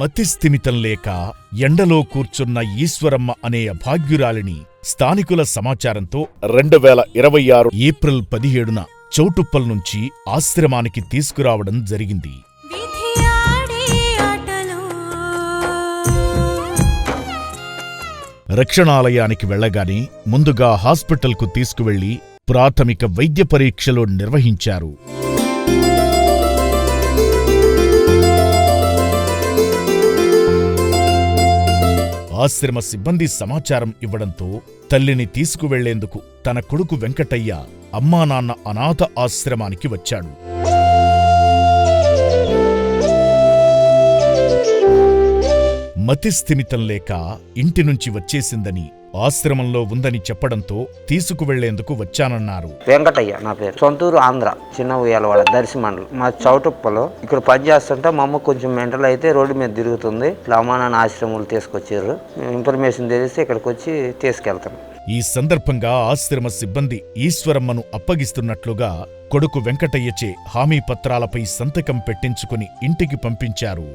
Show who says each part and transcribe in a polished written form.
Speaker 1: మతిస్థిమితం లేక ఎండలో కూర్చున్న ఈశ్వరమ్మ అనే అభాగ్యురాలిని స్థానికుల సమాచారంతో 2026 ఏప్రిల్ 17న చౌటుప్పల్ నుంచి ఆశ్రమానికి తీసుకురావడం జరిగింది. రక్షణాలయానికి వెళ్లగానే ముందుగా హాస్పిటల్కు తీసుకువెళ్లి ప్రాథమిక వైద్య పరీక్షలు నిర్వహించారు. ఆశ్రమ సిబ్బంది సమాచారం ఇవ్వడంతో తల్లిని తీసుకువెళ్లేందుకు తన కొడుకు వెంకటయ్య అమ్మానాన్న అనాథ ఆశ్రమానికి వచ్చాడు. మతిస్థిమితం లేక ఇంటి నుంచి వచ్చేసిందని, ఆశ్రమంలో ఉందని చెప్పడంతో తీసుకువెళ్లేందుకు వచ్చానన్నారు.
Speaker 2: వెంకటయ్య నా పేరు, సొంతూరు ఆంధ్ర, చిన్న ఉయ్యాలవాడ, దర్శి మండలం. మా చౌటుప్పలో ఇక్కడ పనిచేస్తుంటే మా అమ్మ కొంచెం మెంటల్ అయితే రోడ్డు మీద తిరుగుతుంది. ఇట్లా అమ్మా నాన్న ఆశ్రమాలు తీసుకొచ్చారు. ఇన్ఫర్మేషన్ తెలిస్తే ఇక్కడికి వచ్చి తీసుకెళ్తాం.
Speaker 1: ఈ సందర్భంగా ఆశ్రమ సిబ్బంది ఈశ్వరమ్మను అప్పగిస్తున్నట్లుగా కొడుకు వెంకటయ్యచే హామీ పత్రాలపై సంతకం పెట్టించుకుని ఇంటికి పంపించారు.